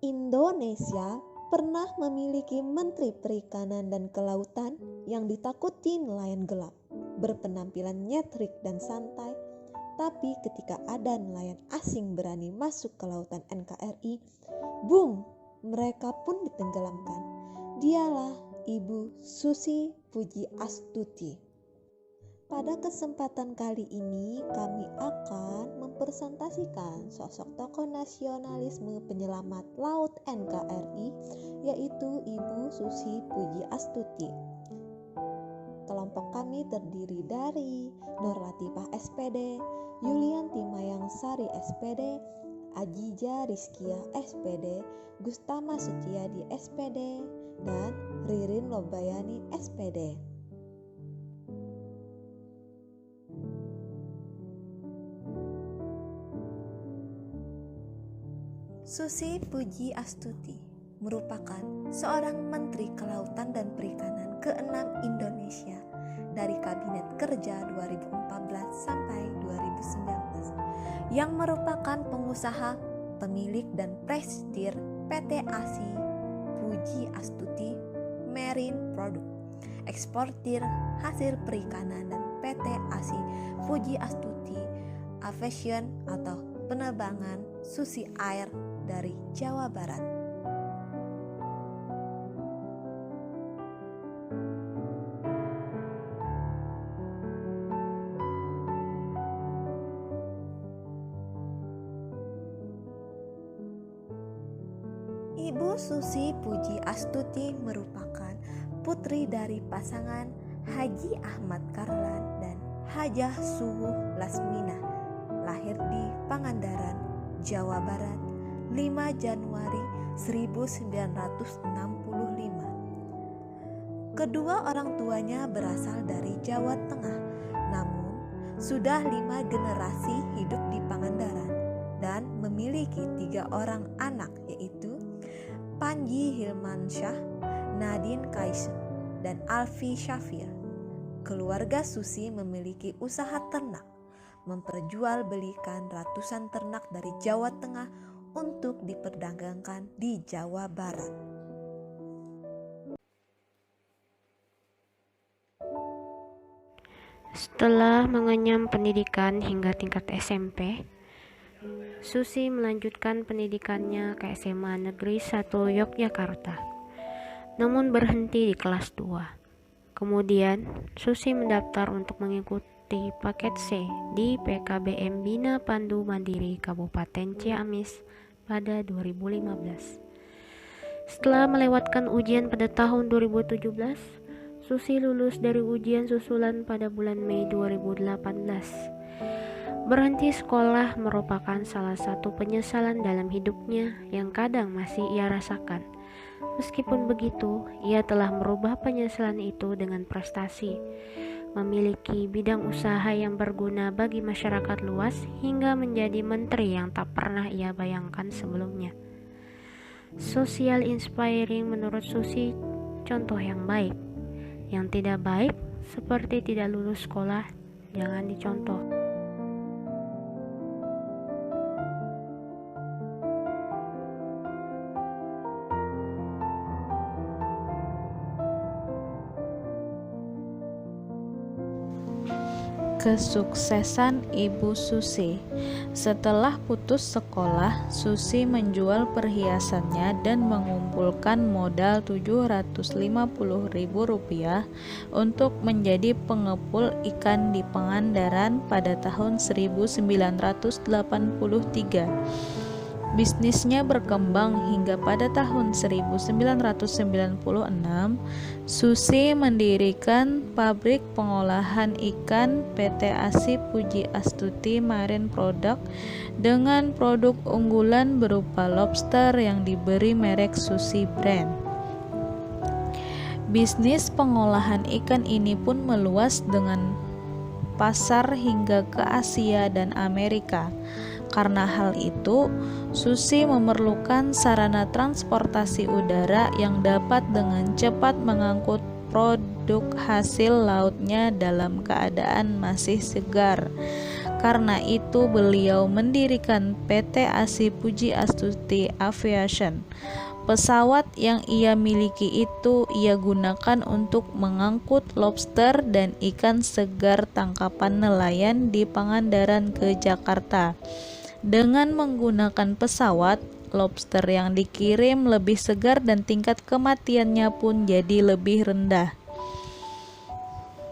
Indonesia pernah memiliki Menteri Perikanan dan Kelautan yang ditakuti nelayan gelap, berpenampilan nyentrik dan santai. Tapi ketika ada nelayan asing berani masuk ke lautan NKRI, boom, mereka pun ditenggelamkan. Dialah Ibu Susi Pujiastuti. Pada kesempatan kali ini kami akan mempresentasikan sosok tokoh nasionalisme penyelamat laut NKRI, yaitu Ibu Susi Pujiastuti. Kelompok kami terdiri dari Nur Latifah SPD, Yulianti Mayang Sari SPD, Ajija Rizkia SPD, Gustama Suciadi SPD, dan Ririn Lobayani SPD. Susi Pujiastuti merupakan seorang Menteri Kelautan dan Perikanan ke-6 Indonesia dari Kabinet Kerja 2014 sampai 2019 yang merupakan pengusaha, pemilik dan presidir PT ASI Pujiastuti Marine Product, eksportir hasil perikanan, dan PT ASI Pujiastuti Aviation atau penerbangan Susi Air dari Jawa Barat. Ibu Susi Pujiastuti merupakan putri dari pasangan Haji Ahmad Karlan dan Hajah Suwuh Lasminah, lahir di Pangandaran, Jawa Barat, 5 Januari 1965. Kedua orang tuanya berasal dari Jawa Tengah, namun sudah 5 generasi hidup di Pangandaran dan memiliki 3 orang anak, yaitu Panji Hilmansyah, Nadine Kaisel, dan Alfi Syafir. Keluarga Susi memiliki usaha ternak, memperjualbelikan ratusan ternak dari Jawa Tengah untuk diperdagangkan di Jawa Barat. Setelah mengenyam pendidikan hingga tingkat SMP, Susi melanjutkan pendidikannya ke SMA Negeri 1 Yogyakarta, namun berhenti di kelas 2. Kemudian, Susi mendaftar untuk mengikuti paket C di PKBM Bina Pandu Mandiri Kabupaten Ciamis pada 2015. Setelah melewatkan ujian pada tahun 2017, Susi lulus dari ujian susulan pada bulan Mei 2018. Berhenti sekolah merupakan salah satu penyesalan dalam hidupnya yang kadang masih ia rasakan. Meskipun begitu, ia telah merubah penyesalan itu dengan prestasi, memiliki bidang usaha yang berguna bagi masyarakat luas hingga menjadi menteri yang tak pernah ia bayangkan sebelumnya. Social inspiring menurut Susi contoh yang baik. Yang tidak baik seperti tidak lulus sekolah jangan dicontoh. Kesuksesan Ibu Susi. Setelah putus sekolah, Susi menjual perhiasannya dan mengumpulkan modal Rp750.000 untuk menjadi pengepul ikan di Pangandaran pada tahun 1983. Bisnisnya berkembang hingga pada tahun 1996, Susi mendirikan pabrik pengolahan ikan PT ASI Pujiastuti Marine Product dengan produk unggulan berupa lobster yang diberi merek Susi Brand. Bisnis pengolahan ikan ini pun meluas dengan pasar hingga ke Asia dan Amerika. Karena hal itu, Susi memerlukan sarana transportasi udara yang dapat dengan cepat mengangkut produk hasil lautnya dalam keadaan masih segar. Karena itu beliau mendirikan PT ASI Pujiastuti Aviation. Pesawat yang ia miliki itu ia gunakan untuk mengangkut lobster dan ikan segar tangkapan nelayan di Pangandaran ke Jakarta. Dengan menggunakan pesawat, lobster yang dikirim lebih segar dan tingkat kematiannya pun jadi lebih rendah.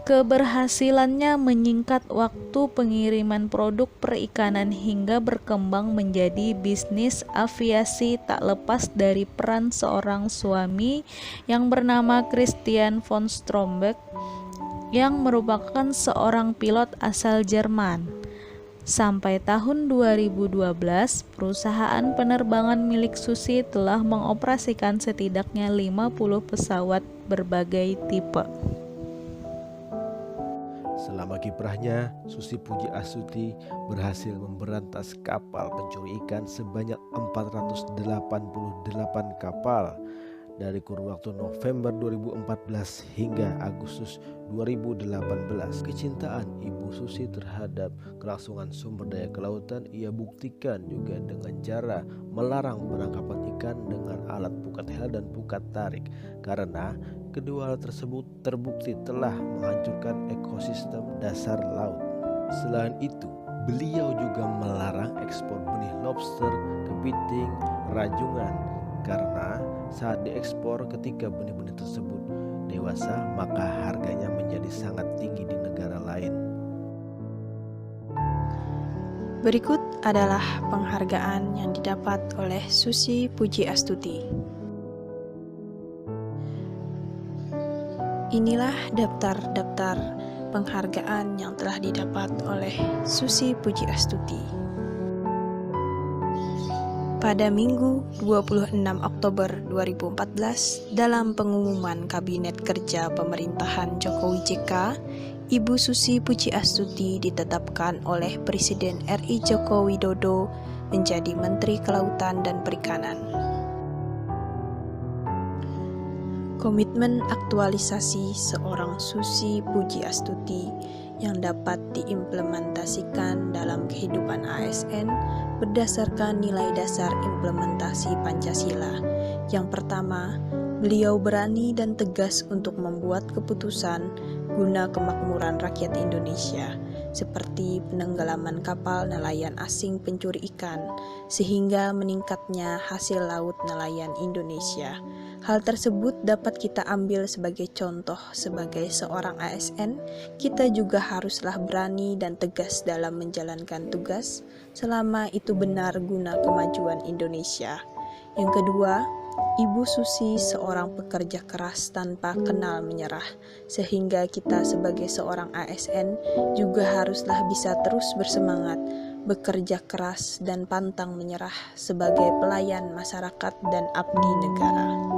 Keberhasilannya menyingkat waktu pengiriman produk perikanan hingga berkembang menjadi bisnis aviasi tak lepas dari peran seorang suami yang bernama Christian von Strombeck yang merupakan seorang pilot asal Jerman. Sampai tahun 2012, perusahaan penerbangan milik Susi telah mengoperasikan setidaknya 50 pesawat berbagai tipe. Selama kiprahnya, Susi Pujiastuti berhasil memberantas kapal pencuri ikan sebanyak 488 kapal dari kurun waktu November 2014 hingga Agustus 2018. Kecintaan Ibu Susi terhadap kelangsungan sumber daya kelautan ia buktikan juga dengan cara melarang penangkapan ikan dengan alat pukat hel dan pukat tarik, karena kedua hal tersebut terbukti telah menghancurkan ekosistem dasar laut. Selain itu, beliau juga melarang ekspor benih lobster, kepiting, rajungan, karena saat diekspor ketika benih-benih tersebut dewasa, maka harganya menjadi sangat tinggi di negara lain. Berikut adalah penghargaan yang didapat oleh Susi Pujiastuti. Inilah daftar-daftar penghargaan yang telah didapat oleh Susi Pujiastuti. Pada Minggu 26 Oktober 2014, dalam pengumuman Kabinet Kerja Pemerintahan Jokowi JK, Ibu Susi Pujiastuti ditetapkan oleh Presiden RI Joko Widodo menjadi Menteri Kelautan dan Perikanan. Komitmen aktualisasi seorang Susi Pujiastuti yang dapat diimplementasikan dalam kehidupan ASN berdasarkan nilai dasar implementasi Pancasila. Yang pertama, beliau berani dan tegas untuk membuat keputusan guna kemakmuran rakyat Indonesia, seperti penenggelaman kapal nelayan asing pencuri ikan, sehingga meningkatnya hasil laut nelayan Indonesia. Hal tersebut dapat kita ambil sebagai contoh. Sebagai seorang ASN, kita juga haruslah berani dan tegas dalam menjalankan tugas selama itu benar guna kemajuan Indonesia. Yang kedua, Ibu Susi seorang pekerja keras tanpa kenal menyerah, sehingga kita sebagai seorang ASN juga haruslah bisa terus bersemangat, bekerja keras dan pantang menyerah sebagai pelayan masyarakat dan abdi negara.